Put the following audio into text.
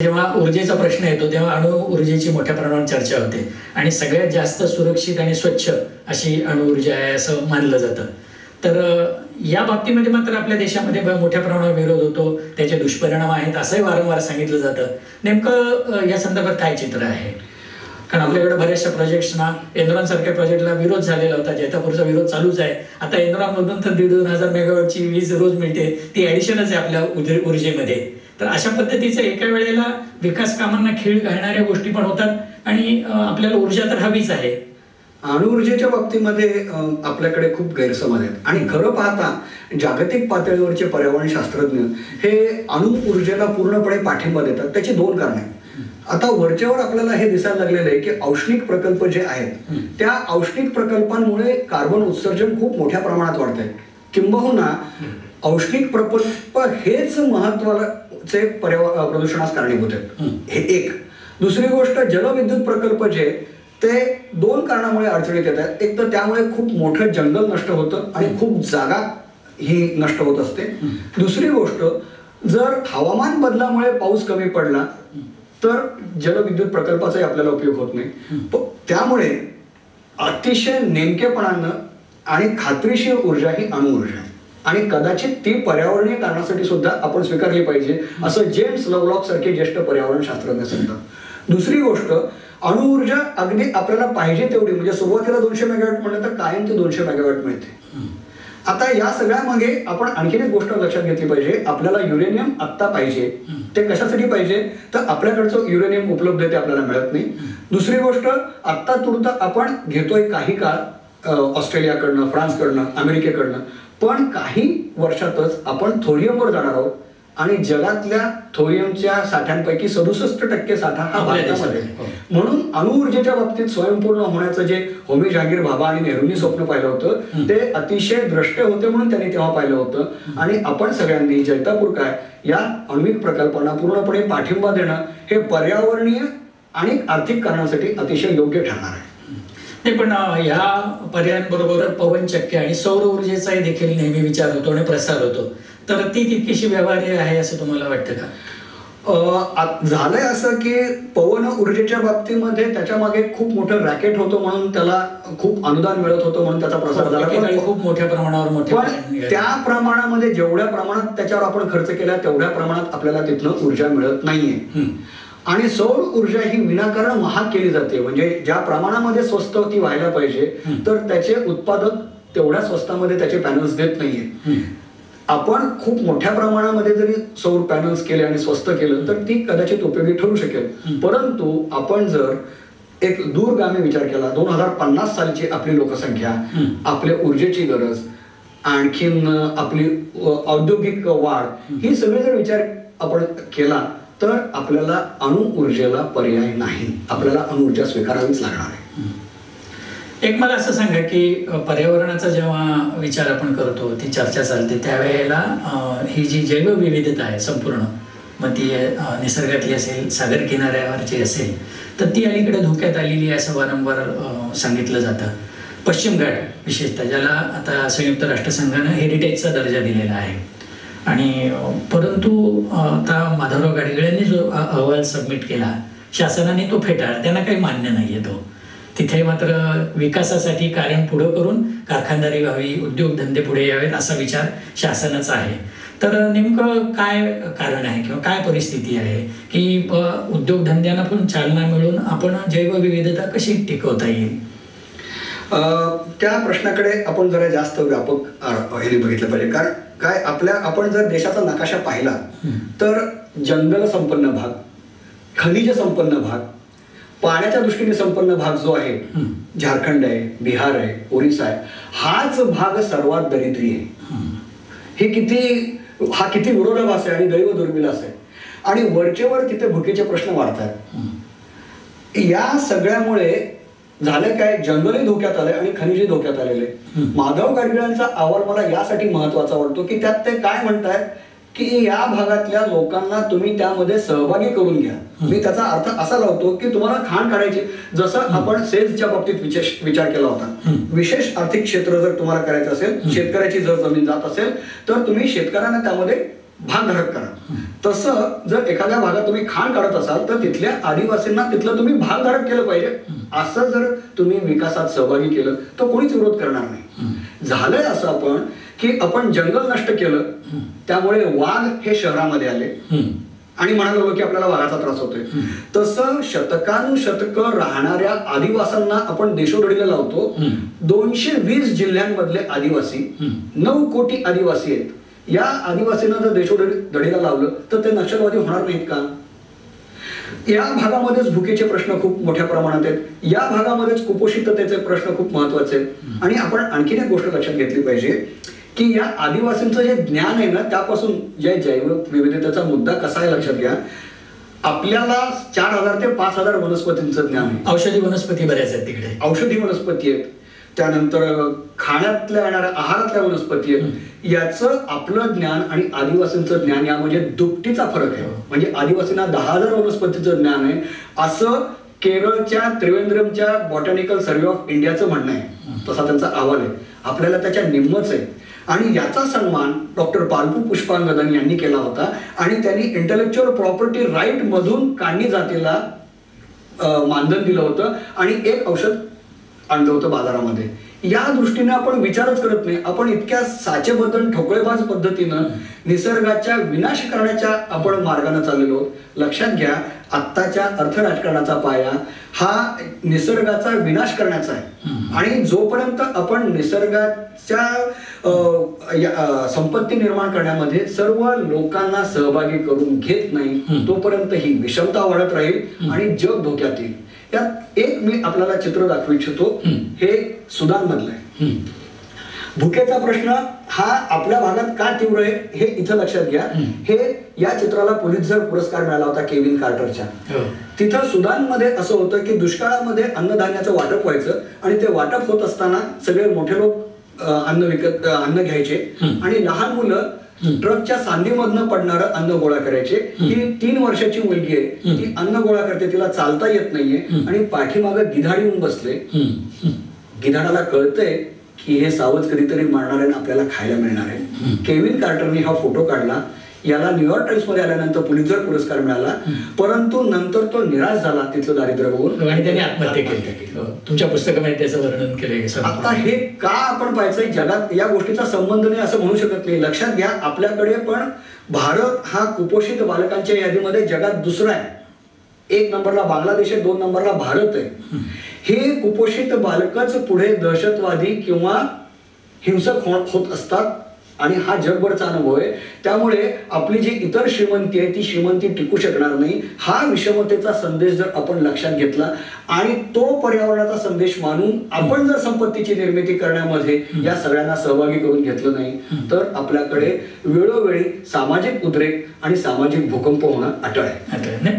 जेव्हा ऊर्जेचा प्रश्न येतो तेव्हा अणु ऊर्जेची मोठ्या प्रमाणात चर्चा होते आणि सगळ्यात जास्त सुरक्षित आणि स्वच्छ अशी अणु ऊर्जा आहे असं मानलं जातं. तर या बाबतीमध्ये मात्र आपल्या देशामध्ये मोठ्या प्रमाणावर विरोध होतो, त्याचे दुष्परिणाम आहेत असंही वारंवार सांगितलं जातं. नेमकं या संदर्भात काय चित्र आहे? कारण आपल्याकडे बऱ्याचशा प्रोजेक्ट्सना एनरॉन सारख्या प्रोजेक्टला विरोध झालेला होता, जैतापूरचा विरोध चालूच आहे. आता एनरॉनमधून तर 1,500 मेगावॉटची वीज रोज मिळते, ती ॲडिशनच आहे आपल्या ऊर्जेमध्ये. तर अशा पद्धतीचं एका वेळेला विकास कामांना खीळ घालणाऱ्या गोष्टी पण होतात आणि आपल्याला ऊर्जा तर हवीच आहे. अणुऊर्जेच्या बाबतीमध्ये आपल्याकडे खूप गैरसमज आहेत आणि खरं पाहता जागतिक पातळीवरचे पर्यावरण शास्त्रज्ञ हे अणुऊर्जेला पूर्णपणे पाठिंबा देतात. त्याची दोन कारणं आहेत. आता वरच्यावर आपल्याला हे दिसायला लागलेलं आहे की औष्णिक प्रकल्प जे आहेत त्या औष्णिक प्रकल्पांमुळे कार्बन उत्सर्जन खूप मोठ्या प्रमाणात वाढत आहे. किंबहुना औष्णिक प्रकल्प हेच महत्त्वाचे प्रदूषणास कारणीभूत आहेत. हे एक. दुसरी गोष्ट, जलविद्युत प्रकल्प जे ते दोन कारणामुळे अडचणीत येत आहेत. एक तर त्यामुळे खूप मोठं जंगल नष्ट होतं आणि खूप जागा ही नष्ट होत असते. दुसरी गोष्ट, जर हवामान बदलामुळे पाऊस कमी पडला तर जलविद्युत प्रकल्पाचाही आपल्याला उपयोग होत नाही. त्यामुळे अतिशय नेमकेपणानं आणि खात्रीशीर ऊर्जा ही अणुऊर्जा आहे आणि कदाचित ती पर्यावरणीय कारणासाठी सुद्धा आपण स्वीकारली पाहिजे असं जेम्स लव्हलॉक सारखे ज्येष्ठ पर्यावरण शास्त्रज्ञ सांगतात. दुसरी गोष्ट, अणुऊर्जा अगदी आपल्याला पाहिजे तेवढी, म्हणजे सुरुवातीला 200 मेगावॉट म्हणलं तर कायम ते 200 मेगावॉट मिळते. आता या सगळ्यामागे आपण आणखीन एक गोष्ट लक्षात घेतली पाहिजे. आपल्याला युरेनियम आत्ता पाहिजे. ते कशासाठी पाहिजे तर आपल्याकडचं युरेनियम उपलब्धते आपल्याला मिळत नाही. दुसरी गोष्ट, आत्ता तुर्त आपण घेतोय काही काळ ऑस्ट्रेलियाकडनं, फ्रान्सकडनं, अमेरिकेकडनं, पण काही वर्षातच आपण थोरियमवर जाणार आहोत आणि जगातल्या थोरियमच्या साठ्यांपैकी 67% साठा हा भारतामध्ये. म्हणून अणुऊर्जेच्या बाबतीत स्वयंपूर्ण होण्याचं जे होमी जहांगीर भाभा आणि नेहरूंनी स्वप्न पाहिलं होतं ते अतिशय द्रष्टे होते म्हणून त्यांनी तेव्हा पाहिलं होतं. आणि आपण सगळ्यांनी जैतापूर काय या आण्विक प्रकल्पांना पूर्णपणे पाठिंबा देणं हे पर्यावरणीय आणि आर्थिक कारणासाठी अतिशय योग्य ठरणार आहे. नाही, पण या पर्यायांबरोबर पवनचक्की आणि सौर ऊर्जेचाही देखील नेहमी विचार होतो आणि प्रसार होतो. तर ती तितकीशी व्यवहार्य आहे असं तुम्हाला वाटतं का? झालंय असं की पवन ऊर्जेच्या बाबतीमध्ये त्याच्या मागे खूप मोठं रॅकेट होतं म्हणून त्याला खूप अनुदान मिळत होतं म्हणून त्याचा प्रसार झाला. खूप मोठ्या प्रमाणावर पण त्या प्रमाणामध्ये जेवढ्या प्रमाणात त्याच्यावर आपण खर्च केला तेवढ्या प्रमाणात आपल्याला तिथनं ऊर्जा मिळत नाहीये. आणि सौर ऊर्जा ही विनाकारण महाग केली जाते. म्हणजे ज्या प्रमाणामध्ये स्वस्त ती व्हायला पाहिजे तर त्याचे उत्पादक तेवढ्या स्वस्तामध्ये त्याचे पॅनल्स देत नाहीये. आपण खूप मोठ्या प्रमाणामध्ये जरी सौर पॅनल्स केले आणि स्वस्त केलं तर ती कदाचित उपयोगी ठरू शकेल. परंतु आपण जर एक दूरगामी विचार केला, 2050 सालची आपली लोकसंख्या, आपल्या ऊर्जेची गरज, आणखीन आपली औद्योगिक वाढ, ही सगळे जर विचार आपण केला तर आपल्याला अणुऊर्जेला पर्याय नाही. आपल्याला अणुऊर्जा स्वीकारावीच लागणार आहे. एक मला असं सांगा की पर्यावरणाचा जेव्हा विचार आपण करतो, ती चर्चा चालते त्यावेळेला ही जी जैवविविधता आहे संपूर्ण, मग ती निसर्गातली असेल, सागर किनाऱ्यावरची असेल, तर ती अलीकडे धोक्यात आलेली आहे असं वारंवार सांगितलं जातं. पश्चिम घाट विशेषतः, ज्याला आता संयुक्त राष्ट्रसंघानं हेरिटेजचा दर्जा दिलेला आहे, आणि परंतु आता माधवराव गाडगीळ यांनी जो अहवाल सबमिट केला शासनाने तो फेटाळला. त्यांना काही मान्य नाहीये तो. तिथे मात्र विकासासाठी कारण पुढं करून कारखानदारी व्हावी, उद्योगधंदे पुढे यावेत असा विचार शासनाचा आहे. तर नेमकं काय कारण आहे किंवा काय परिस्थिती आहे की उद्योगधंद्यांना पण चालना मिळून आपण जैवविविधता कशी टिकवता येईल? त्या प्रश्नाकडे आपण जरा जास्त व्यापक हे बघितलं पाहिजे. कारण काय, आपण जर देशाचा नकाशा पाहिला तर जंगल संपन्न भाग, खनिज संपन्न भाग, पाण्याच्या दृष्टीने संपन्न भाग जो आहे, झारखंड आहे, बिहार आहे, ओरिसा आहे, हाच भाग सर्वात दरिद्री आहे. हा किती विरोधाभास आहे आणि दैव दुर्मिलास आहे. आणि वरचेवर तिथे भुकेचे प्रश्न वाढतात. या सगळ्यामुळे झालं काय, जंगलही धोक्यात आलंय आणि खनिजही धोक्यात आलेले. माधव गाडगिळांचा अहवाल मला यासाठी महत्वाचा वाटतो की त्यात ते काय म्हणतायत की या भागातल्या लोकांना तुम्ही त्यामध्ये सहभागी करून घ्या. मी त्याचा अर्थ असा लावतो की तुम्हाला खाण काढायची, जसं आपण सेल्सच्या बाबतीत विचार केला होता, विशेष आर्थिक क्षेत्र जर तुम्हाला करायचं असेल, शेतकऱ्याची जर जमीन जात असेल तर तुम्ही शेतकऱ्यांना त्यामध्ये भागधारक करा. तसं जर एखाद्या भागात तुम्ही खाण काढत असाल तर तिथल्या आदिवासींना तिथलं तुम्ही भागधारक केलं पाहिजे. असं जर तुम्ही विकासात सहभागी केलं तर कोणीच विरोध करणार नाही. झालंय असं आपण की आपण जंगल नष्ट केलं, त्यामुळे वाघ हे शहरामध्ये आले आणि म्हणायला लागलो की आपल्याला वाघाचा त्रास होतोय. तसं शतकानुशतक राहणाऱ्या आदिवासांना आपण देशोधडीला लावतो. 220 जिल्ह्यांमधले आदिवासी, 9 कोटी आदिवासी आहेत. या आदिवासींना जर देशोधडीला लावलं तर ते नक्षलवादी होणार नाहीत का? या भागामध्येच भुकेचे प्रश्न खूप मोठ्या प्रमाणात आहेत. या भागामध्येच कुपोषिततेचे प्रश्न खूप महत्वाचे आहेत. आणि आपण आणखीन एक गोष्ट लक्षात घेतली पाहिजे की या आदिवासींचं जे ज्ञान आहे ना, त्यापासून जे जैव विविधतेचा मुद्दा कसा आहे लक्षात घ्या. आपल्याला 4000 ते 5000 वनस्पतींचं ज्ञान आहे. औषधी वनस्पती बऱ्याच आहेत तिकडे. औषधी वनस्पती आहेत, त्यानंतर खाण्यातल्या येणाऱ्या आहारातल्या वनस्पती आहेत. याचं आपलं ज्ञान आणि आदिवासींचं ज्ञान यामध्ये दुपटीचा फरक आहे. म्हणजे आदिवासींना 10,000 वनस्पतीचं ज्ञान आहे असं केरळच्या त्रिवेंद्रमच्या बॉटॅनिकल सर्व्हे ऑफ इंडियाचं म्हणणं आहे. तसा त्यांचा अहवाल आहे. आपल्याला त्याच्या निम्मच आहे. आणि याचा सन्मान डॉक्टर पाल्पू पुष्पांगदन यांनी केला होता आणि त्यांनी इंटेलेक्च्युअल प्रॉपर्टी राईट मधून काढणी जातीला मानधन दिलं होतं आणि एक औषध आणलं होतं बाजारामध्ये. या दृष्टीने आपण विचारच करत नाही. आपण इतक्या साचेबद्दल ठोकळेबाज पद्धतीनं निसर्गाच्या विनाश करण्याच्या आपण मार्गाने चाललेलो. लक्षात घ्या, आत्ताच्या अर्थ राजकारणाचा पाया हा निसर्गाचा विनाश करण्याचा आहे. आणि जोपर्यंत आपण निसर्गाच्या संपत्ती निर्माण करण्यामध्ये सर्व लोकांना सहभागी करून घेत नाही तोपर्यंत ही विषमता वाढत राहील आणि जग धोक्यात येईल. यात एक मी आपल्याला चित्र दाखवू इच्छितो. हे सुदान मधलं आहे. भुकेचा प्रश्न हा आपल्या भागात का तीव्र आहे हे इथं लक्षात घ्या. हे या चित्राला पुलित्झर पुरस्कार मिळाला होता केविन कार्टरच्या. तिथं सुदानमध्ये असं होतं की दुष्काळामध्ये अन्नधान्याचं वाटप व्हायचं आणि ते वाटप होत असताना सगळे मोठे लोक अन्न घ्यायचे आणि लहान मुलं ट्रकच्या सांधीमधनं पडणारं अन्न गोळा करायचे. ही 3 वर्षाची मुलगी आहे, ती अन्न गोळा करते, तिला चालता येत नाहीये आणि पाठीमागं गिधाड येऊन बसले. गिधाडाला कळतंय की हे सावज कधीतरी मारणार आहे, आपल्याला खायला मिळणार आहे. केविन कार्टरने हा फोटो काढला. याला न्यूयॉर्क टाइम्स मध्ये आल्यानंतर पुलित्झर पुरस्कार मिळाला. परंतु नंतर तो निराश झाला तिथलं दारिद्र्य बघून आणि त्याने आत्महत्या केली. तुमच्या पुस्तकामध्ये त्याचं वर्णन केलंय. आता हे का आपण पाहायचंय, जगात या गोष्टीचा संबंध नाही असं म्हणू शकत नाही. लक्षात घ्या, आपल्याकडे पण भारत हा कुपोषित बालकांच्या यादीमध्ये जगात दुसरा आहे. 1 नंबरला बांगलादेश आहे, 2 नंबरला भारत आहे. हे कुपोषित बालकच पुढे दहशतवादी किंवा हिंसक होत असतात आणि हा जगभरचा अनुभव आहे. त्यामुळे आपली जी इतर श्रीमंती आहे ती श्रीमंती टिकू शकणार नाही. हा विषमतेचा संदेश जर आपण लक्षात घेतला आणि तो पर्यावरणाचा संदेश मानून आपण जर संपत्तीची निर्मिती करण्यामध्ये या सगळ्यांना सहभागी करून घेतलं नाही तर आपल्याकडे वेळोवेळी सामाजिक उद्रेक आणि सामाजिक भूकंप होणं अटळ आहे.